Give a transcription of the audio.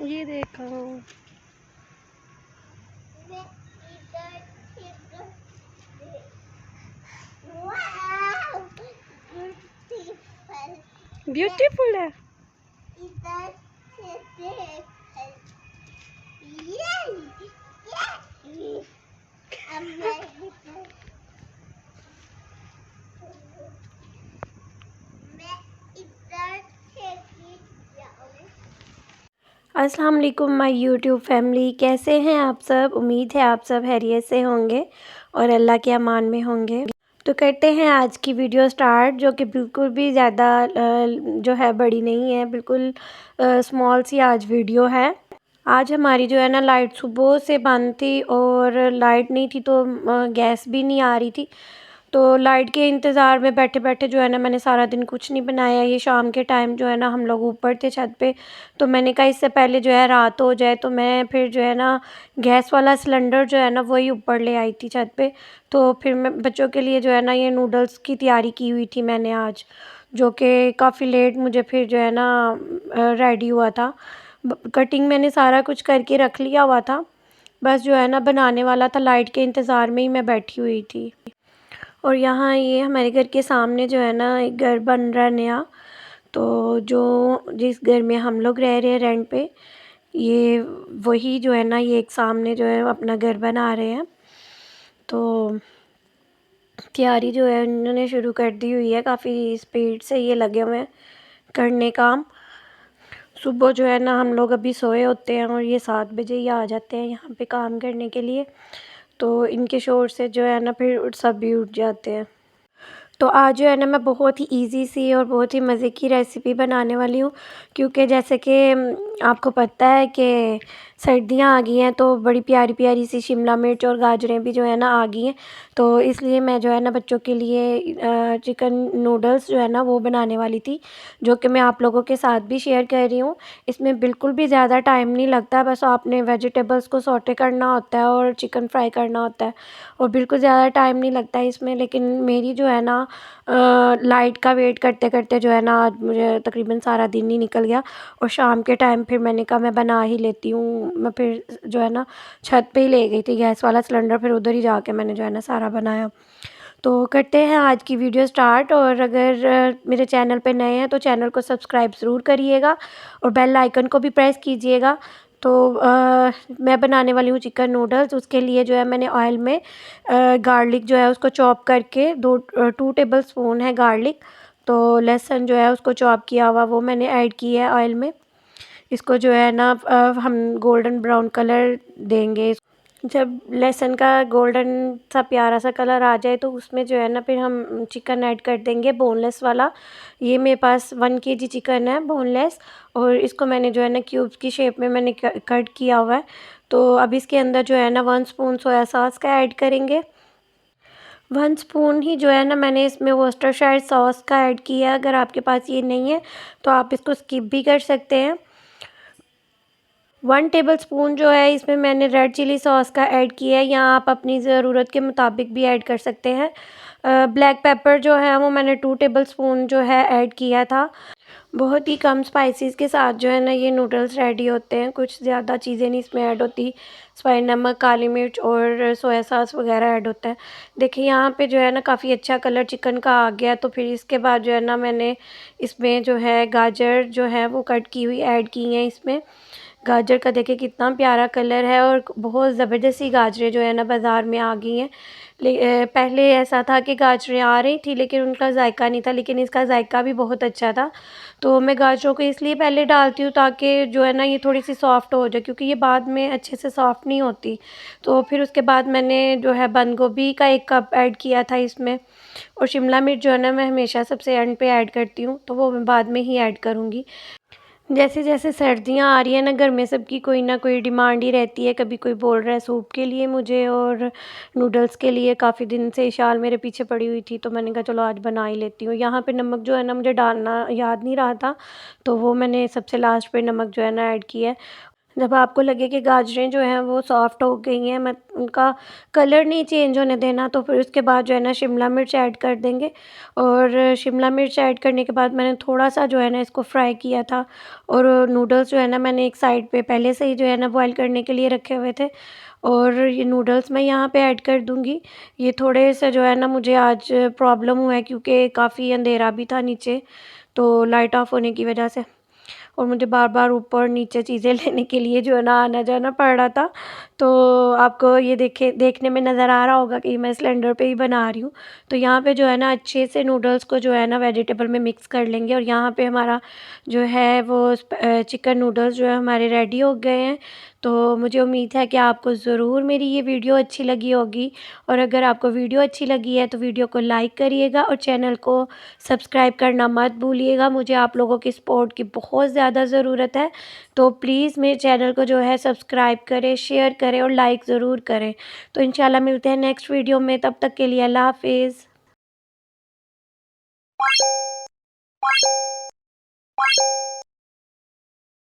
ये देखो। ब्यूटीफुल है। अस्सलाम वालेकुम माय यूट्यूब फैमिली, कैसे हैं आप सब। उम्मीद है आप सब खैरियत से होंगे और अल्लाह के अमान में होंगे। तो करते हैं आज की वीडियो स्टार्ट, जो कि बिल्कुल भी ज़्यादा जो है बड़ी नहीं है, बिल्कुल स्मॉल सी आज वीडियो है। आज हमारी जो है ना लाइट सुबह से बंद थी और लाइट नहीं थी तो गैस भी नहीं आ रही थी। तो लाइट के इंतज़ार में बैठे बैठे जो है ना मैंने सारा दिन कुछ नहीं बनाया। ये शाम के टाइम जो है ना हम लोग ऊपर थे छत पे, तो मैंने कहा इससे पहले जो है रात हो जाए, तो मैं फिर जो है ना गैस वाला सिलेंडर जो है ना वही ऊपर ले आई थी छत पे। तो फिर मैं बच्चों के लिए जो है ना ये नूडल्स की तैयारी की हुई थी मैंने आज, जो कि काफ़ी लेट मुझे फिर जो है ना रेडी हुआ था। कटिंग मैंने सारा कुछ करके रख लिया हुआ था, बस जो है ना बनाने वाला था। लाइट के इंतज़ार में ही मैं बैठी हुई थी। और यहाँ ये हमारे घर के सामने जो है ना एक घर बन रहा है नया, तो जो जिस घर में हम लोग रह रहे हैं रेंट पे, ये वही जो है ना ये एक सामने जो है अपना घर बना रहे हैं। तो तैयारी जो है उन्होंने शुरू कर दी हुई है, काफ़ी स्पीड से ये लगे हुए हैं करने काम। सुबह जो है ना हम लोग अभी सोए होते हैं और ये 7 बजे ही आ जाते हैं यहाँ पे काम करने के लिए। तो इनके शोर से जो है ना फिर सब भी उठ जाते हैं। तो आज जो है ना मैं बहुत ही इजी सी और बहुत ही मज़े की रेसिपी बनाने वाली हूँ, क्योंकि जैसे कि आपको पता है कि सर्दियाँ आ गई हैं, तो बड़ी प्यारी प्यारी सी शिमला मिर्च और गाजरें भी जो है ना आ गई हैं। तो इसलिए मैं जो है ना बच्चों के लिए चिकन नूडल्स जो है ना वो बनाने वाली थी, जो कि मैं आप लोगों के साथ भी शेयर कर रही हूँ। इसमें बिल्कुल भी ज़्यादा टाइम नहीं लगता, बस आपने वेजिटेबल्स को सौटे करना होता है और चिकन फ्राई करना होता है, और बिल्कुल ज़्यादा टाइम नहीं लगता है इसमें। लेकिन मेरी जो है ना लाइट का वेट करते करते जो है ना आज मुझे तकरीबन सारा दिन ही निकल गया, और शाम के टाइम फिर मैंने कहा मैं बना ही लेती हूँ। मैं फिर जो है ना छत पे ही ले गई थी गैस वाला सिलेंडर, फिर उधर ही जाके मैंने जो है ना सारा बनाया। तो करते हैं आज की वीडियो स्टार्ट। और अगर मेरे चैनल पे नए हैं तो चैनल को सब्सक्राइब ज़रूर करिएगा और बेल आइकन को भी प्रेस कीजिएगा। तो मैं बनाने वाली हूँ चिकन नूडल्स। उसके लिए जो है मैंने ऑयल में गार्लिक जो है उसको चॉप करके 2 टेबल स्पून है गार्लिक। तो लहसुन जो है उसको चॉप किया हुआ वो मैंने ऐड किया है ऑयल में। इसको जो है ना हम गोल्डन ब्राउन कलर देंगे। जब लहसुन का गोल्डन सा प्यारा सा कलर आ जाए तो उसमें जो है ना फिर हम चिकन ऐड कर देंगे, बोनलेस वाला। ये मेरे पास 1 केजी चिकन है बोनलेस, और इसको मैंने जो है ना क्यूब्स की शेप में मैंने कट किया हुआ है। तो अब इसके अंदर जो है ना 1 स्पून सोया सॉस का ऐड करेंगे। 1 स्पून ही जो है ना मैंने इसमें वर्सेस्टरशायर सॉस का ऐड किया है। अगर आपके पास ये नहीं है तो आप इसको स्किप भी कर सकते हैं। 1 टेबल स्पून जो है इसमें मैंने रेड चिली सॉस का ऐड किया है, या आप अपनी ज़रूरत के मुताबिक भी ऐड कर सकते हैं। ब्लैक पेपर जो है वो मैंने 2 टेबल स्पून जो है ऐड किया था। बहुत ही कम स्पाइसेस के साथ जो है ना ये नूडल्स रेडी होते हैं, कुछ ज़्यादा चीज़ें नहीं इसमें ऐड होती। नमक, काली मिर्च और सोया सॉस वगैरह ऐड होता है। देखिए यहाँ पे जो है ना काफ़ी अच्छा कलर चिकन का आ गया। तो फिर इसके बाद जो है ना मैंने इसमें जो है गाजर जो है वो कट की हुई ऐड की हैं इसमें। गाजर का देखिए कितना प्यारा कलर है, और बहुत ज़बरदस्त सी गाजरें जो है ना बाज़ार में आ गई हैं। पहले ऐसा था कि गाजरें आ रही थी लेकिन उनका जायका नहीं था, लेकिन इसका जायका भी बहुत अच्छा था। तो मैं गाजरों को इसलिए पहले डालती हूँ ताकि जो है ना ये थोड़ी सी सॉफ़्ट हो जाए, क्योंकि ये बाद में अच्छे से सॉफ़्ट नहीं होती। तो फिर उसके बाद मैंने जो है बंद गोभी का 1 कप ऐड किया था इसमें, और शिमला मिर्च जो है ना मैं हमेशा सबसे एंड पे ऐड करती हूँ, तो वो मैं बाद में ही ऐड करूँगी। जैसे जैसे सर्दियाँ आ रही हैं ना, घर में सबकी कोई ना कोई डिमांड ही रहती है। कभी कोई बोल रहा है सूप के लिए मुझे और नूडल्स के लिए। काफ़ी दिन से शाल मेरे पीछे पड़ी हुई थी, तो मैंने कहा चलो आज बना ही लेती हूँ। यहाँ पे नमक जो है ना मुझे डालना याद नहीं रहा था, तो वो मैंने सबसे लास्ट पे नमक जो है ना ऐड किया है। जब आपको लगे कि गाजरें जो हैं वो सॉफ़्ट हो गई हैं, मत उनका कलर नहीं चेंज होने देना, तो फिर उसके बाद जो है ना शिमला मिर्च ऐड कर देंगे। और शिमला मिर्च ऐड करने के बाद मैंने थोड़ा-सा जो है ना इसको फ्राई किया था, और नूडल्स जो है ना मैंने एक साइड पे पहले से ही जो है ना बॉयल करने के लिए रखे हुए थे, और ये नूडल्स मैं यहाँ पे ऐड कर दूँगी। ये थोड़े से जो है ना मुझे आज प्रॉब्लम हुआ है क्योंकि काफ़ी अंधेरा भी था नीचे, तो लाइट ऑफ होने की वजह से, और मुझे बार-बार ऊपर-नीचे चीज़ें लेने के लिए जो है ना आना-जाना पड़ रहा था। तो आपको ये देखने में नज़र आ रहा होगा कि मैं सिलेंडर पे ही बना रही हूँ। तो यहाँ पे जो है ना अच्छे से नूडल्स को जो है ना वेजिटेबल में मिक्स कर लेंगे, और यहाँ पे हमारा जो है वो चिकन नूडल्स जो है हमारे रेडी हो गए हैं। तो मुझे उम्मीद है कि आपको ज़रूर मेरी ये वीडियो अच्छी लगी होगी, और अगर आपको वीडियो अच्छी लगी है तो वीडियो को लाइक करिएगा और चैनल को सब्सक्राइब करना मत भूलिएगा। मुझे आप लोगों की सपोर्ट की बहुत ज़्यादा ज़रूरत है, तो प्लीज़ मेरे चैनल को जो है सब्सक्राइब करें, शेयर करें और लाइक ज़रूर करें। तो इंशाल्लाह मिलते हैं नेक्स्ट वीडियो में, तब तक के लिए अल्लाह हाफ़िज़।